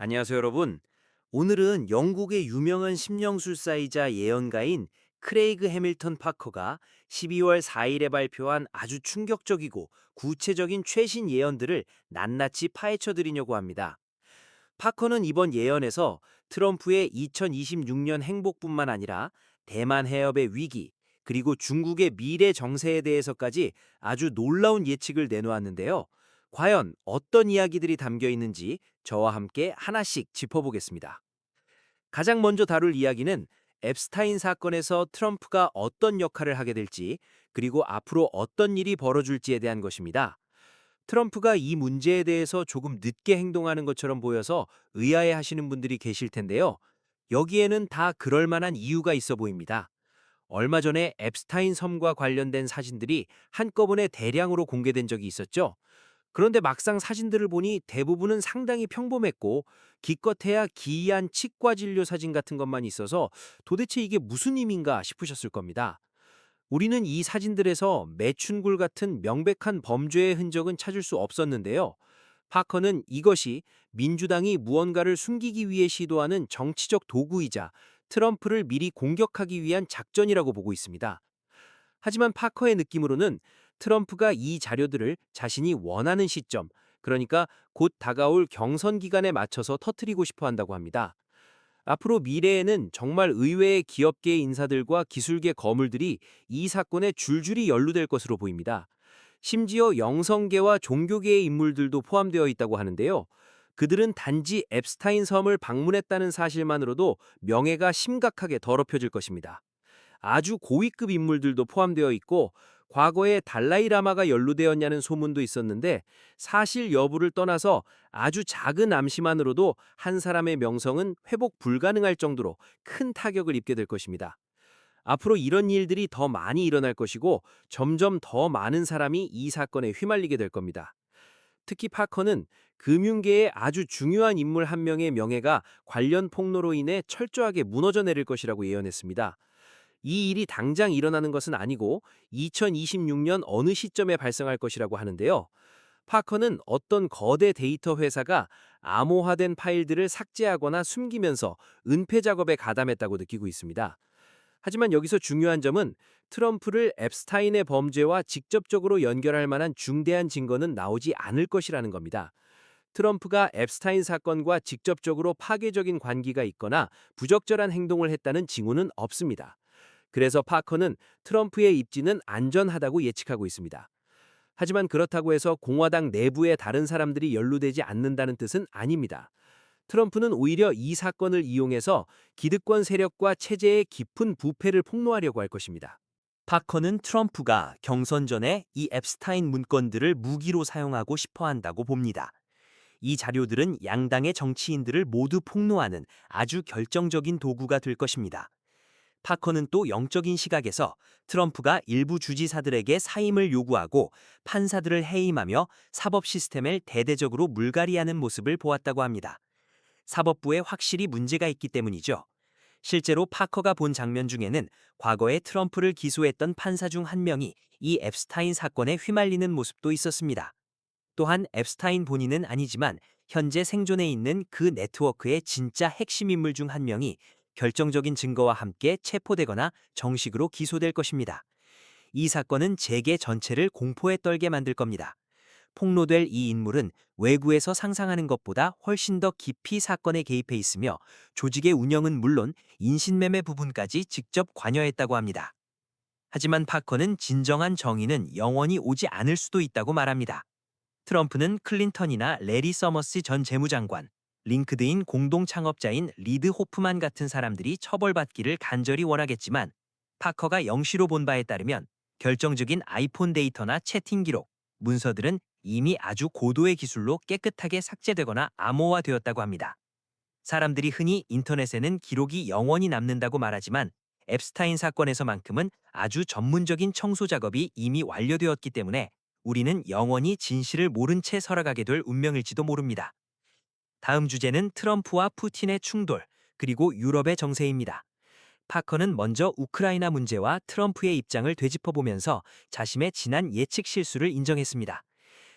안녕하세요, 여러분. 오늘은 영국의 유명한 심령술사이자 예언가인 크레이그 해밀턴 파커가 12월 4일에 발표한 아주 충격적이고 구체적인 최신 예언들을 낱낱이 파헤쳐 드리려고 합니다. 파커는 이번 예언에서 트럼프의 2026년 행복뿐만 아니라 대만 해협의 위기, 그리고 중국의 미래 정세에 대해서까지 아주 놀라운 예측을 내놓았는데요. 과연 어떤 이야기들이 담겨 있는지 저와 함께 하나씩 짚어보겠습니다. 가장 먼저 다룰 이야기는 앱스타인 사건에서 트럼프가 어떤 역할을 하게 될지, 그리고 앞으로 어떤 일이 벌어질지에 대한 것입니다. 트럼프가 이 문제에 대해서 조금 늦게 행동하는 것처럼 보여서 의아해 하시는 분들이 계실 텐데요. 여기에는 다 그럴 만한 이유가 있어 보입니다. 얼마 전에 앱스타인 섬과 관련된 사진들이 한꺼번에 대량으로 공개된 적이 있었죠. 그런데 막상 사진들을 보니 대부분은 상당히 평범했고, 기껏해야 기이한 치과 진료 사진 같은 것만 있어서 도대체 이게 무슨 의미인가 싶으셨을 겁니다. 우리는 이 사진들에서 매춘굴 같은 명백한 범죄의 흔적은 찾을 수 없었는데요. 파커는 이것이 민주당이 무언가를 숨기기 위해 시도하는 정치적 도구이자 트럼프를 미리 공격하기 위한 작전이라고 보고 있습니다. 하지만 파커의 느낌으로는 트럼프가 이 자료들을 자신이 원하는 시점, 그러니까 곧 다가올 경선 기간에 맞춰서 터뜨리고 싶어 한다고 합니다. 앞으로 미래에는 정말 의외의 기업계 인사들과 기술계 거물들이 이 사건에 줄줄이 연루될 것으로 보입니다. 심지어 영성계와 종교계의 인물들도 포함되어 있다고 하는데요. 그들은 단지 앱스타인 섬을 방문했다는 사실만으로도 명예가 심각하게 더럽혀질 것입니다. 아주 고위급 인물들도 포함되어 있고, 과거에 달라이라마가 연루되었냐는 소문도 있었는데, 사실 여부를 떠나서 아주 작은 암시만으로도 한 사람의 명성은 회복 불가능할 정도로 큰 타격을 입게 될 것입니다. 앞으로 이런 일들이 더 많이 일어날 것이고, 점점 더 많은 사람이 이 사건에 휘말리게 될 겁니다. 특히 파커는 금융계의 아주 중요한 인물 한 명의 명예가 관련 폭로로 인해 철저하게 무너져 내릴 것이라고 예언했습니다. 이 일이 당장 일어나는 것은 아니고 2026년 어느 시점에 발생할 것이라고 하는데요. 파커는 어떤 거대 데이터 회사가 암호화된 파일들을 삭제하거나 숨기면서 은폐 작업에 가담했다고 느끼고 있습니다. 하지만 여기서 중요한 점은 트럼프를 앱스타인의 범죄와 직접적으로 연결할 만한 중대한 증거는 나오지 않을 것이라는 겁니다. 트럼프가 앱스타인 사건과 직접적으로 파괴적인 관계가 있거나 부적절한 행동을 했다는 징후는 없습니다. 그래서 파커는 트럼프의 입지는 안전하다고 예측하고 있습니다. 하지만 그렇다고 해서 공화당 내부의 다른 사람들이 연루되지 않는다는 뜻은 아닙니다. 트럼프는 오히려 이 사건을 이용해서 기득권 세력과 체제의 깊은 부패를 폭로하려고 할 것입니다. 파커는 트럼프가 경선 전에 이 앱스타인 문건들을 무기로 사용하고 싶어 한다고 봅니다. 이 자료들은 양당의 정치인들을 모두 폭로하는 아주 결정적인 도구가 될 것입니다. 파커는 또 영적인 시각에서 트럼프가 일부 주지사들에게 사임을 요구하고 판사들을 해임하며 사법 시스템을 대대적으로 물갈이하는 모습을 보았다고 합니다. 사법부에 확실히 문제가 있기 때문이죠. 실제로 파커가 본 장면 중에는 과거에 트럼프를 기소했던 판사 중 한 명이 이 앱스타인 사건에 휘말리는 모습도 있었습니다. 또한 앱스타인 본인은 아니지만 현재 생존해 있는 그 네트워크의 진짜 핵심 인물 중 한 명이 결정적인 증거와 함께 체포되거나 정식으로 기소될 것입니다. 이 사건은 재계 전체를 공포에 떨게 만들 겁니다. 폭로될 이 인물은 외부에서 상상하는 것보다 훨씬 더 깊이 사건에 개입해 있으며 조직의 운영은 물론 인신매매 부분까지 직접 관여했다고 합니다. 하지만 파커는 진정한 정의는 영원히 오지 않을 수도 있다고 말합니다. 트럼프는 클린턴이나 레리 서머스 전 재무장관, 링크드인 공동 창업자인 리드 호프만 같은 사람들이 처벌받기를 간절히 원하겠지만, 파커가 영시로 본 바에 따르면 결정적인 아이폰 데이터나 채팅 기록, 문서들은 이미 아주 고도의 기술로 깨끗하게 삭제되거나 암호화되었다고 합니다. 사람들이 흔히 인터넷에는 기록이 영원히 남는다고 말하지만, 앱스타인 사건에서만큼은 아주 전문적인 청소 작업이 이미 완료되었기 때문에 우리는 영원히 진실을 모른 채 살아가게 될 운명일지도 모릅니다. 다음 주제는 트럼프와 푸틴의 충돌, 그리고 유럽의 정세입니다. 파커는 먼저 우크라이나 문제와 트럼프의 입장을 되짚어보면서 자신의 지난 예측 실수를 인정했습니다.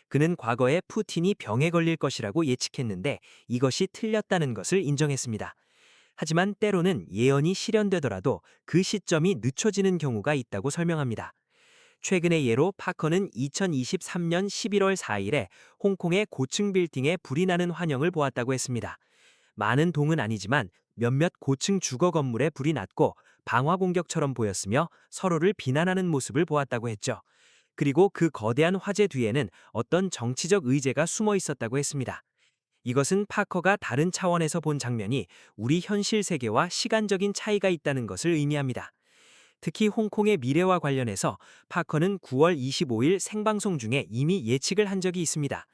그는 과거에 푸틴이 병에 걸릴 것이라고 예측했는데 이것이 틀렸다는 것을 인정했습니다. 하지만 때로는 예언이 실현되더라도 그 시점이 늦춰지는 경우가 있다고 설명합니다. 최근의 예로 파커는 2023년 11월 4일에 홍콩의 고층 빌딩에 불이 나는 환영을 보았다고 했습니다. 많은 동은 아니지만 몇몇 고층 주거 건물에 불이 났고 방화 공격처럼 보였으며 서로를 비난하는 모습을 보았다고 했죠. 그리고 그 거대한 화재 뒤에는 어떤 정치적 의제가 숨어 있었다고 했습니다. 이것은 파커가 다른 차원에서 본 장면이 우리 현실 세계와 시간적인 차이가 있다는 것을 의미합니다. 특히 홍콩의 미래와 관련해서 파커는 9월 25일 생방송 중에 이미 예측을 한 적이 있습니다.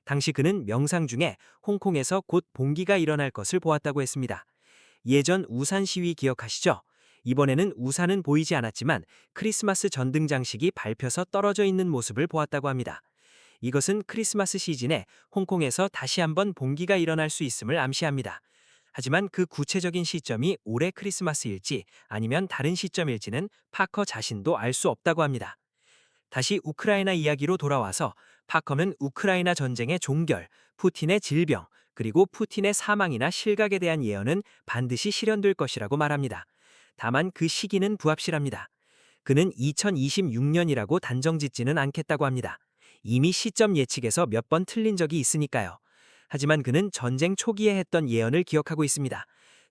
당시 그는 명상 중에 홍콩에서 곧 봉기가 일어날 것을 보았다고 했습니다. 예전 우산 시위 기억하시죠? 이번에는 우산은 보이지 않았지만 크리스마스 전등 장식이 밟혀서 떨어져 있는 모습을 보았다고 합니다. 이것은 크리스마스 시즌에 홍콩에서 다시 한번 봉기가 일어날 수 있음을 암시합니다. 하지만 그 구체적인 시점이 올해 크리스마스일지 아니면 다른 시점일지는 파커 자신도 알 수 없다고 합니다. 다시 우크라이나 이야기로 돌아와서 파커는 우크라이나 전쟁의 종결, 푸틴의 질병, 그리고 푸틴의 사망이나 실각에 대한 예언은 반드시 실현될 것이라고 말합니다. 다만 그 시기는 부합실합니다. 그는 2026년이라고 단정짓지는 않겠다고 합니다. 이미 시점 예측에서 몇 번 틀린 적이 있으니까요. 하지만 그는 전쟁 초기에 했던 예언을 기억하고 있습니다.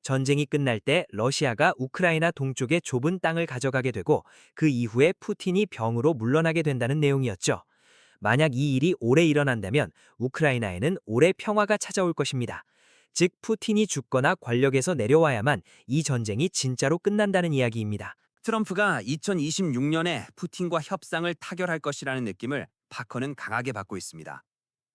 전쟁이 끝날 때 러시아가 우크라이나 동쪽의 좁은 땅을 가져가게 되고 그 이후에 푸틴이 병으로 물러나게 된다는 내용이었죠. 만약 이 일이 올해 일어난다면 우크라이나에는 올해 평화가 찾아올 것입니다. 즉 푸틴이 죽거나 권력에서 내려와야만 이 전쟁이 진짜로 끝난다는 이야기입니다. 트럼프가 2026년에 푸틴과 협상을 타결할 것이라는 느낌을 파커는 강하게 받고 있습니다.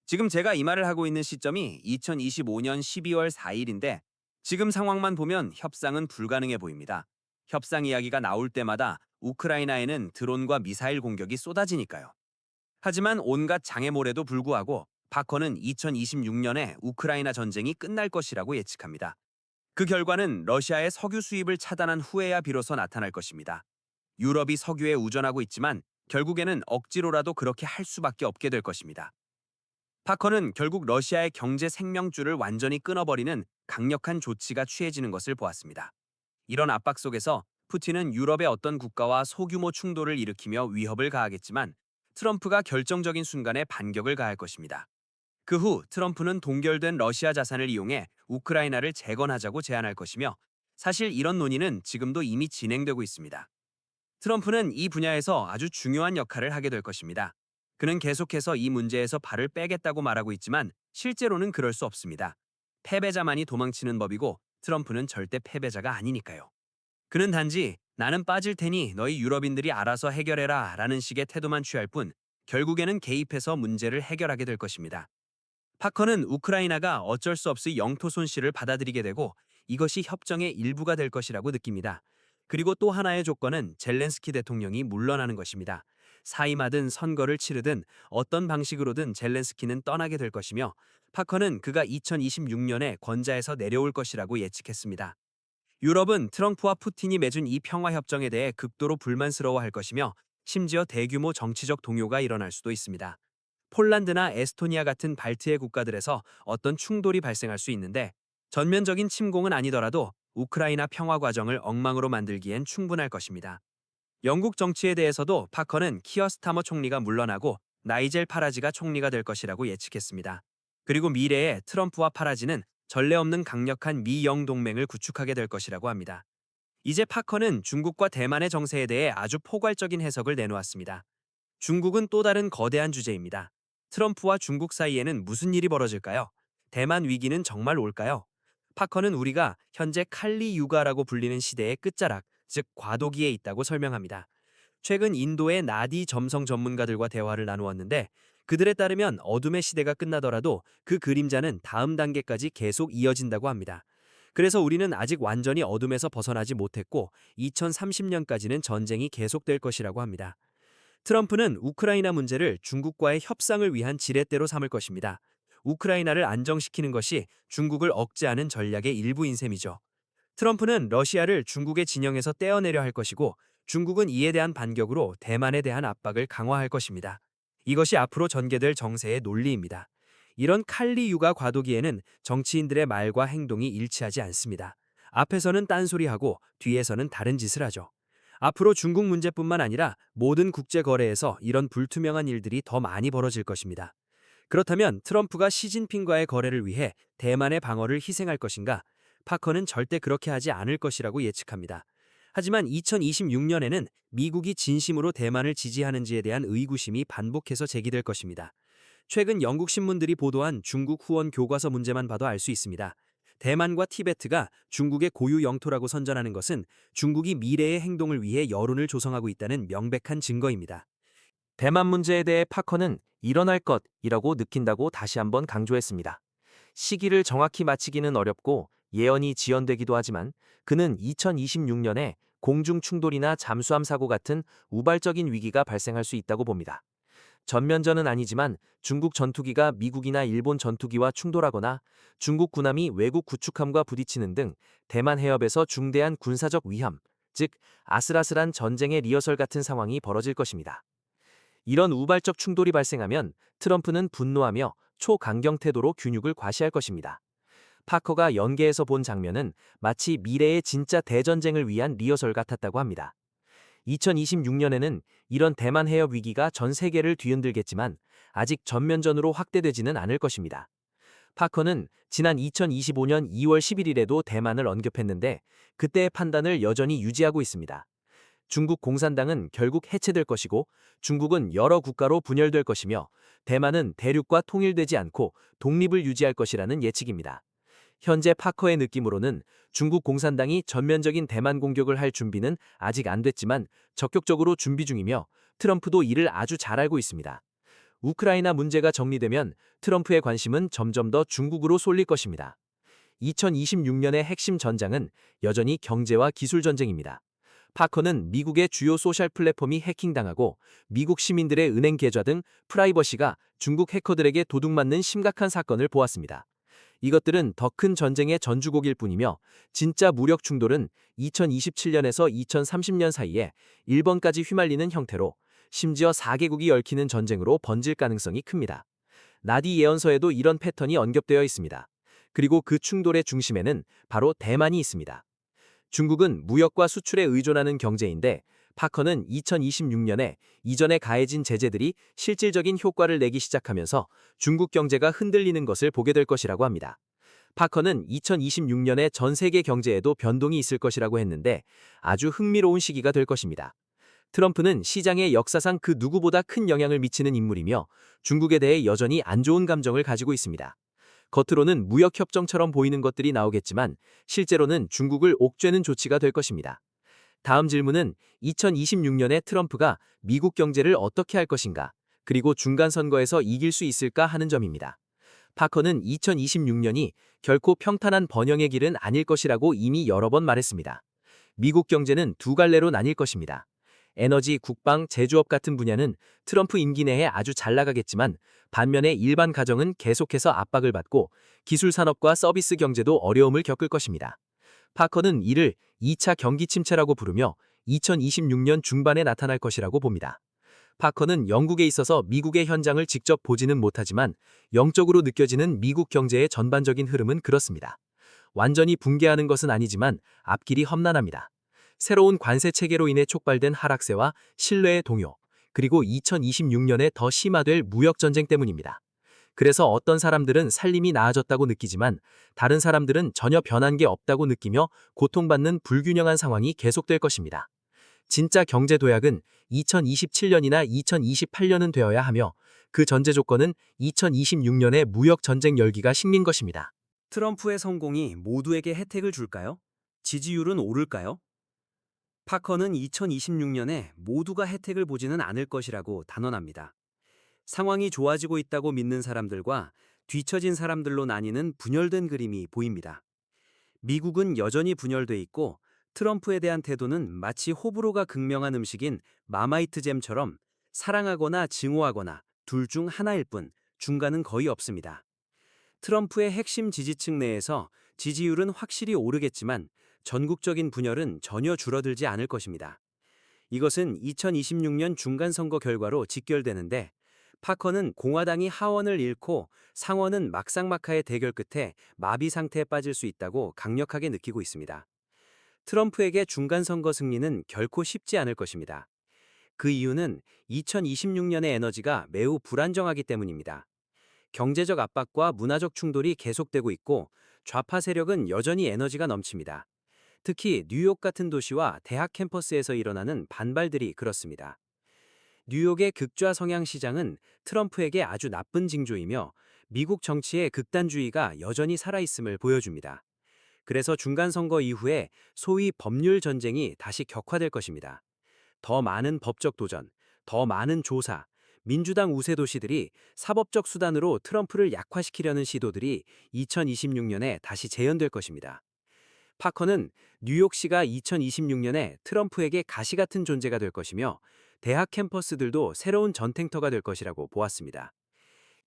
지금 제가 이 말을 하고 있는 시점이 2025년 12월 4일인데 지금 상황만 보면 협상은 불가능해 보입니다. 협상 이야기가 나올 때마다 우크라이나에는 드론과 미사일 공격이 쏟아지니까요. 하지만 온갖 장애물에도 불구하고 파커는 2026년에 우크라이나 전쟁이 끝날 것이라고 예측합니다. 그 결과는 러시아의 석유 수입을 차단한 후에야 비로소 나타날 것입니다. 유럽이 석유에 의존하고 있지만 결국에는 억지로라도 그렇게 할 수밖에 없게 될 것입니다. 파커는 결국 러시아의 경제 생명줄을 완전히 끊어버리는 강력한 조치가 취해지는 것을 보았습니다. 이런 압박 속에서 푸틴은 유럽의 어떤 국가와 소규모 충돌을 일으키며 위협을 가하겠지만 트럼프가 결정적인 순간에 반격을 가할 것입니다. 그 후 트럼프는 동결된 러시아 자산을 이용해 우크라이나를 재건하자고 제안할 것이며 사실 이런 논의는 지금도 이미 진행되고 있습니다. 트럼프는 이 분야에서 아주 중요한 역할을 하게 될 것입니다. 그는 계속해서 이 문제에서 발을 빼겠다고 말하고 있지만 실제로는 그럴 수 없습니다. 패배자만이 도망치는 법이고 트럼프는 절대 패배자가 아니니까요. 그는 단지 나는 빠질 테니 너희 유럽인들이 알아서 해결해라 라는 식의 태도만 취할 뿐 결국에는 개입해서 문제를 해결하게 될 것입니다. 파커는 우크라이나가 어쩔 수 없이 영토 손실을 받아들이게 되고 이것이 협정의 일부가 될 것이라고 느낍니다. 그리고 또 하나의 조건은 젤렌스키 대통령이 물러나는 것입니다. 사임하든 선거를 치르든 어떤 방식으로든 젤렌스키는 떠나게 될 것이며 파커는 그가 2026년에 권좌에서 내려올 것이라고 예측했습니다. 유럽은 트럼프와 푸틴이 맺은 이 평화협정에 대해 극도로 불만스러워할 것이며 심지어 대규모 정치적 동요가 일어날 수도 있습니다. 폴란드나 에스토니아 같은 발트해 국가들에서 어떤 충돌이 발생할 수 있는데 전면적인 침공은 아니더라도 우크라이나 평화 과정을 엉망으로 만들기엔 충분할 것입니다. 영국 정치에 대해서도 파커는 키어 스타머 총리가 물러나고 나이젤 파라지가 총리가 될 것이라고 예측했습니다. 그리고 미래에 트럼프와 파라지는 전례 없는 강력한 미영 동맹을 구축하게 될 것이라고 합니다. 이제 파커는 중국과 대만의 정세에 대해 아주 포괄적인 해석을 내놓았습니다. 중국은 또 다른 거대한 주제입니다. 트럼프와 중국 사이에는 무슨 일이 벌어질까요? 대만 위기는 정말 올까요? 파커는 우리가 현재 칼리 유가라고 불리는 시대의 끝자락, 즉 과도기에 있다고 설명합니다. 최근 인도의 나디 점성 전문가들과 대화를 나누었는데 그들에 따르면 어둠의 시대가 끝나더라도 그 그림자는 다음 단계까지 계속 이어진다고 합니다. 그래서 우리는 아직 완전히 어둠에서 벗어나지 못했고 2030년까지는 전쟁이 계속될 것이라고 합니다. 트럼프는 우크라이나 문제를 중국과의 협상을 위한 지렛대로 삼을 것입니다. 우크라이나를 안정시키는 것이 중국을 억제하는 전략의 일부인 셈이죠. 트럼프는 러시아를 중국의 진영에서 떼어내려 할 것이고 중국은 이에 대한 반격으로 대만에 대한 압박을 강화할 것입니다. 이것이 앞으로 전개될 정세의 논리입니다. 이런 칼리 육아 과도기에는 정치인들의 말과 행동이 일치하지 않습니다. 앞에서는 딴소리하고 뒤에서는 다른 짓을 하죠. 앞으로 중국 문제뿐만 아니라 모든 국제 거래에서 이런 불투명한 일들이 더 많이 벌어질 것입니다. 그렇다면 트럼프가 시진핑과의 거래를 위해 대만의 방어를 희생할 것인가? 파커는 절대 그렇게 하지 않을 것이라고 예측합니다. 하지만 2026년에는 미국이 진심으로 대만을 지지하는지에 대한 의구심이 반복해서 제기될 것입니다. 최근 영국 신문들이 보도한 중국 후원 교과서 문제만 봐도 알 수 있습니다. 대만과 티베트가 중국의 고유 영토라고 선전하는 것은 중국이 미래의 행동을 위해 여론을 조성하고 있다는 명백한 증거입니다. 대만 문제에 대해 파커는 일어날 것이라고 느낀다고 다시 한번 강조했습니다. 시기를 정확히 맞히기는 어렵고 예언이 지연되기도 하지만 그는 2026년에 공중 충돌이나 잠수함 사고 같은 우발적인 위기가 발생할 수 있다고 봅니다. 전면전은 아니지만 중국 전투기가 미국이나 일본 전투기와 충돌하거나 중국 군함이 외국 구축함과 부딪히는 등 대만 해협에서 중대한 군사적 위험, 즉 아슬아슬한 전쟁의 리허설 같은 상황이 벌어질 것입니다. 이런 우발적 충돌이 발생하면 트럼프는 분노하며 초강경 태도로 균육을 과시할 것입니다. 파커가 연계해서 본 장면은 마치 미래의 진짜 대전쟁을 위한 리허설 같았다고 합니다. 2026년에는 이런 대만 해협 위기가 전 세계를 뒤흔들겠지만 아직 전면전으로 확대되지는 않을 것입니다. 파커는 지난 2025년 2월 11일에도 대만을 언급했는데 그때의 판단을 여전히 유지하고 있습니다. 중국 공산당은 결국 해체될 것이고 중국은 여러 국가로 분열될 것이며 대만은 대륙과 통일되지 않고 독립을 유지할 것이라는 예측입니다. 현재 파커의 느낌으로는 중국 공산당이 전면적인 대만 공격을 할 준비는 아직 안 됐지만 적극적으로 준비 중이며 트럼프도 이를 아주 잘 알고 있습니다. 우크라이나 문제가 정리되면 트럼프의 관심은 점점 더 중국으로 쏠릴 것입니다. 2026년의 핵심 전장은 여전히 경제와 기술 전쟁입니다. 파커는 미국의 주요 소셜 플랫폼이 해킹당하고 미국 시민들의 은행 계좌 등 프라이버시가 중국 해커들에게 도둑맞는 심각한 사건을 보았습니다. 이것들은 더 큰 전쟁의 전주곡일 뿐이며 진짜 무력 충돌은 2027년에서 2030년 사이에 일본까지 휘말리는 형태로 심지어 4개국이 얽히는 전쟁으로 번질 가능성이 큽니다. 나디 예언서에도 이런 패턴이 언급되어 있습니다. 그리고 그 충돌의 중심에는 바로 대만이 있습니다. 중국은 무역과 수출에 의존하는 경제인데 파커는 2026년에 이전에 가해진 제재들이 실질적인 효과를 내기 시작하면서 중국 경제가 흔들리는 것을 보게 될 것이라고 합니다. 파커는 2026년에 전 세계 경제에도 변동이 있을 것이라고 했는데 아주 흥미로운 시기가 될 것입니다. 트럼프는 시장에 역사상 그 누구보다 큰 영향을 미치는 인물이며 중국에 대해 여전히 안 좋은 감정을 가지고 있습니다. 겉으로는 무역협정처럼 보이는 것들이 나오겠지만 실제로는 중국을 옥죄는 조치가 될 것입니다. 다음 질문은 2026년에 트럼프가 미국 경제를 어떻게 할 것인가, 그리고 중간 선거에서 이길 수 있을까 하는 점입니다. 파커는 2026년이 결코 평탄한 번영의 길은 아닐 것이라고 이미 여러 번 말했습니다. 미국 경제는 두 갈래로 나뉠 것입니다. 에너지, 국방, 제조업 같은 분야는 트럼프 임기 내에 아주 잘 나가겠지만 반면에 일반 가정은 계속해서 압박을 받고 기술 산업과 서비스 경제도 어려움을 겪을 것입니다. 파커는 이를 2차 경기 침체라고 부르며 2026년 중반에 나타날 것이라고 봅니다. 파커는 영국에 있어서 미국의 현장을 직접 보지는 못하지만 영적으로 느껴지는 미국 경제의 전반적인 흐름은 그렇습니다. 완전히 붕괴하는 것은 아니지만 앞길이 험난합니다. 새로운 관세 체계로 인해 촉발된 하락세와 신뢰의 동요, 그리고 2026년에 더 심화될 무역 전쟁 때문입니다. 그래서 어떤 사람들은 살림이 나아졌다고 느끼지만 다른 사람들은 전혀 변한 게 없다고 느끼며 고통받는 불균형한 상황이 계속될 것입니다. 진짜 경제 도약은 2027년이나 2028년은 되어야 하며 그 전제 조건은 2026년의 무역 전쟁 열기가 식민 것입니다. 트럼프의 성공이 모두에게 혜택을 줄까요? 지지율은 오를까요? 파커는 2026년에 모두가 혜택을 보지는 않을 것이라고 단언합니다. 상황이 좋아지고 있다고 믿는 사람들과 뒤처진 사람들로 나뉘는 분열된 그림이 보입니다. 미국은 여전히 분열돼 있고 트럼프에 대한 태도는 마치 호불호가 극명한 음식인 마마이트 잼처럼 사랑하거나 증오하거나 둘 중 하나일 뿐 중간은 거의 없습니다. 트럼프의 핵심 지지층 내에서 지지율은 확실히 오르겠지만 전국적인 분열은 전혀 줄어들지 않을 것입니다. 이것은 2026년 중간선거 결과로 직결되는데 파커는 공화당이 하원을 잃고 상원은 막상막하의 대결 끝에 마비 상태에 빠질 수 있다고 강력하게 느끼고 있습니다. 트럼프에게 중간 선거 승리는 결코 쉽지 않을 것입니다. 그 이유는 2026년의 에너지가 매우 불안정하기 때문입니다. 경제적 압박과 문화적 충돌이 계속되고 있고 좌파 세력은 여전히 에너지가 넘칩니다. 특히 뉴욕 같은 도시와 대학 캠퍼스에서 일어나는 반발들이 그렇습니다. 뉴욕의 극좌 성향 시장은 트럼프에게 아주 나쁜 징조이며 미국 정치의 극단주의가 여전히 살아있음을 보여줍니다. 그래서 중간 선거 이후에 소위 법률 전쟁이 다시 격화될 것입니다. 더 많은 법적 도전, 더 많은 조사, 민주당 우세 도시들이 사법적 수단으로 트럼프를 약화시키려는 시도들이 2026년에 다시 재현될 것입니다. 파커는 뉴욕시가 2026년에 트럼프에게 가시 같은 존재가 될 것이며 대학 캠퍼스들도 새로운 전탱터가 될 것이라고 보았습니다.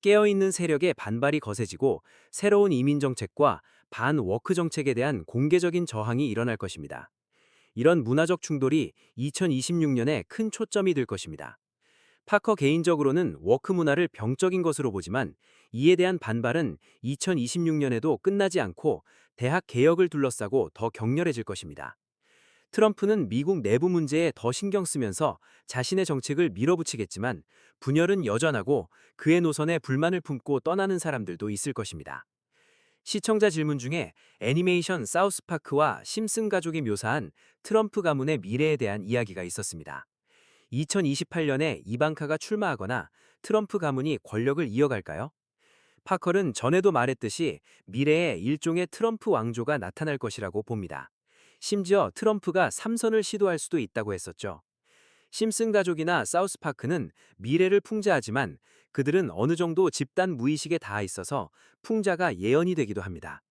깨어있는 세력의 반발이 거세지고 새로운 이민 정책과 반워크 정책에 대한 공개적인 저항이 일어날 것입니다. 이런 문화적 충돌이 2026년에 큰 초점이 될 것입니다. 파커 개인적으로는 워크 문화를 병적인 것으로 보지만 이에 대한 반발은 2026년에도 끝나지 않고 대학 개혁을 둘러싸고 더 격렬해질 것입니다. 트럼프는 미국 내부 문제에 더 신경 쓰면서 자신의 정책을 밀어붙이겠지만 분열은 여전하고 그의 노선에 불만을 품고 떠나는 사람들도 있을 것입니다. 시청자 질문 중에 애니메이션 사우스파크와 심슨 가족이 묘사한 트럼프 가문의 미래에 대한 이야기가 있었습니다. 2028년에 이방카가 출마하거나 트럼프 가문이 권력을 이어갈까요? 파컬은 전에도 말했듯이 미래에 일종의 트럼프 왕조가 나타날 것이라고 봅니다. 심지어 트럼프가 3선을 시도할 수도 있다고 했었죠. 심슨 가족이나 사우스파크는 미래를 풍자하지만 그들은 어느 정도 집단 무의식에 닿아 있어서 풍자가 예언이 되기도 합니다.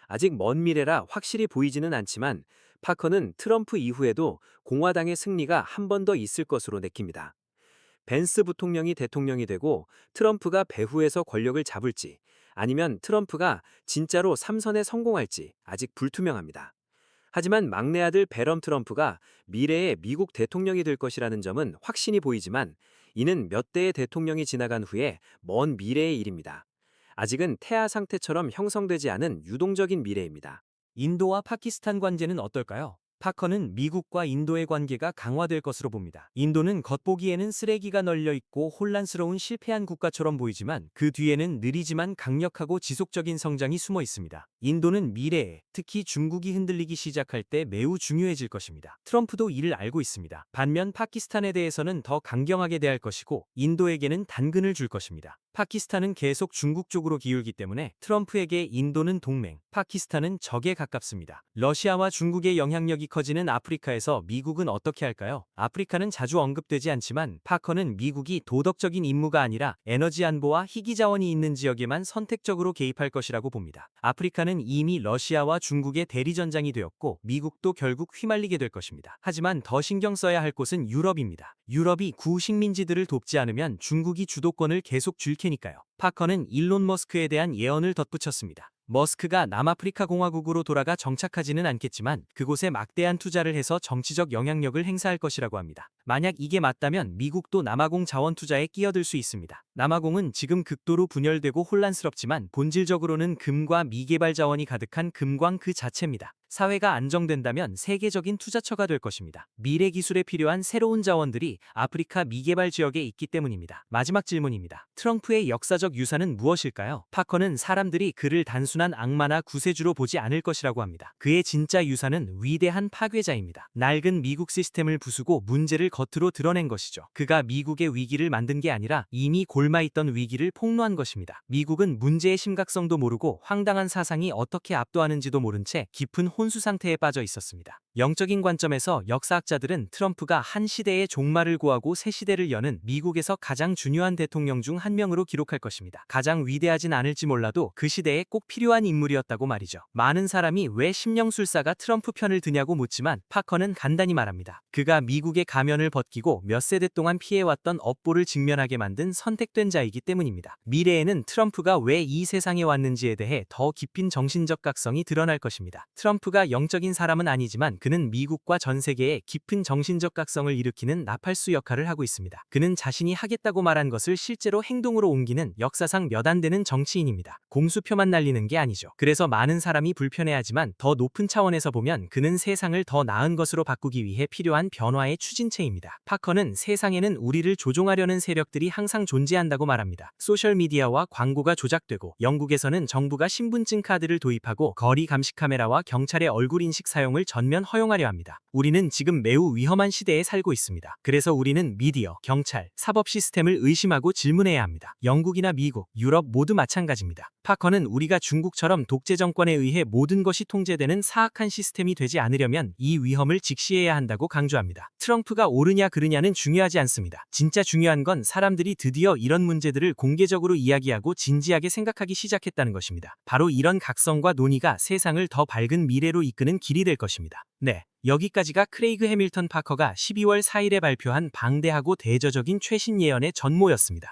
아직 먼 미래라 확실히 보이지는 않지만 파커는 트럼프 이후에도 공화당의 승리가 한 번 더 있을 것으로 내킵니다. 벤스 부통령이 대통령이 되고 트럼프가 배후에서 권력을 잡을지 아니면 트럼프가 진짜로 3선에 성공할지 아직 불투명합니다. 하지만 막내 아들 베럼 트럼프가 미래의 미국 대통령이 될 것이라는 점은 확신이 보이지만 이는 몇 대의 대통령이 지나간 후에 먼 미래의 일입니다. 아직은 태아 상태처럼 형성되지 않은 유동적인 미래입니다. 인도와 파키스탄 관계는 어떨까요? 파커는 미국과 인도의 관계가 강화될 것으로 봅니다. 인도는 겉보기에는 쓰레기가 널려 있고 혼란스러운 실패한 국가처럼 보이지만 그 뒤에는 느리지만 강력하고 지속적인 성장이 숨어 있습니다. 인도는 미래에 특히 중국이 흔들리기 시작할 때 매우 중요해질 것입니다. 트럼프도 이를 알고 있습니다. 반면 파키스탄에 대해서는 더 강경하게 대할 것이고 인도에게는 단근을 줄 것입니다. 파키스탄은 계속 중국 쪽으로 기울기 때문에 트럼프에게 인도는 동맹, 파키스탄은 적에 가깝습니다. 러시아와 중국의 영향력이 커지는 아프리카에서 미국은 어떻게 할까요? 아프리카는 자주 언급되지 않지만 파커는 미국이 도덕적인 임무가 아니라 에너지 안보와 희귀 자원이 있는 지역에만 선택적으로 개입할 것이라고 봅니다. 아프리카는 이미 러시아와 중국의 대리전장이 되었고 미국도 결국 휘말리게 될 것입니다. 하지만 더 신경 써야 할 곳은 유럽입니다. 유럽이 구식민지들을 돕지 않으면 중국이 주도권을 계속 쥘 테니까요. 파커는 일론 머스크에 대한 예언을 덧붙였습니다. 머스크가 남아프리카 공화국으로 돌아가 정착하지는 않겠지만 그곳에 막대한 투자를 해서 정치적 영향력을 행사할 것이라고 합니다. 만약 이게 맞다면 미국도 남아공 자원 투자에 끼어들 수 있습니다. 남아공은 지금 극도로 분열되고 혼란스럽지만 본질적으로는 금과 미개발 자원이 가득한 금광 그 자체입니다. 사회가 안정된다면 세계적인 투자처가 될 것입니다. 미래 기술에 필요한 새로운 자원들이 아프리카 미개발 지역에 있기 때문입니다. 마지막 질문입니다. 트럼프의 역사적 유산은 무엇일까요? 파커는 사람들이 그를 단순한 악마나 구세주로 보지 않을 것이라고 합니다. 그의 진짜 유산은 위대한 파괴자입니다. 낡은 미국 시스템을 부수고 문제를 겉으로 드러낸 것이죠. 그가 미국의 위기를 만든 게 아니라 이미 골마있던 위기를 폭로한 것입니다. 미국은 문제의 심각성도 모르고 황당한 사상이 어떻게 압도하는지도 모른 채 깊은 혼수 상태에 빠져 있었습니다. 영적인 관점에서 역사학자들은 트럼프가 한 시대의 종말을 고하고 새 시대를 여는 미국에서 가장 중요한 대통령 중 한 명으로 기록할 것입니다. 가장 위대하진 않을지 몰라도 그 시대에 꼭 필요한 인물이었다고 말이죠. 많은 사람이 왜 심령술사가 트럼프 편을 드냐고 묻지만 파커는 간단히 말합니다. 그가 미국의 가면을 벗기고 몇 세대 동안 피해왔던 업보를 직면하게 만든 선택된 자이기 때문입니다. 미래에는 트럼프가 왜 이 세상에 왔는지에 대해 더 깊은 정신적 각성이 드러날 것입니다. 트럼프가 영적인 사람은 아니지만 그는 미국과 전 세계에 깊은 정신적 각성을 일으키는 나팔수 역할을 하고 있습니다. 그는 자신이 하겠다고 말한 것을 실제로 행동으로 옮기는 역사상 몇 안 되는 정치인입니다. 공수표만 날리는 게 아니죠. 그래서 많은 사람이 불편해하지만 더 높은 차원에서 보면 그는 세상을 더 나은 것으로 바꾸기 위해 필요한 변화의 추진체입니다. 파커는 세상에는 우리를 조종하려는 세력들이 항상 존재한다고 말합니다. 소셜미디어와 광고가 조작되고 영국에서는 정부가 신분증 카드를 도입하고 거리 감시 카메라와 경찰의 얼굴 인식 사용을 전면 허용하려 합니다. 우리는 지금 매우 위험한 시대에 살고 있습니다. 그래서 우리는 미디어, 경찰, 사법 시스템을 의심하고 질문해야 합니다. 영국이나 미국, 유럽 모두 마찬가지입니다. 파커는 우리가 중국처럼 독재 정권에 의해 모든 것이 통제되는 사악한 시스템이 되지 않으려면 이 위험을 직시해야 한다고 강조합니다. 트럼프가 옳으냐 그르냐는 중요하지 않습니다. 진짜 중요한 건 사람들이 드디어 이런 문제들을 공개적으로 이야기하고 진지하게 생각하기 시작했다는 것입니다. 바로 이런 각성과 논의가 세상을 더 밝은 미래로 이끄는 길이 될 것입니다. 네, 여기까지가 크레이그 해밀턴 파커가 12월 4일에 발표한 방대하고 대저적인 최신 예언의 전모였습니다.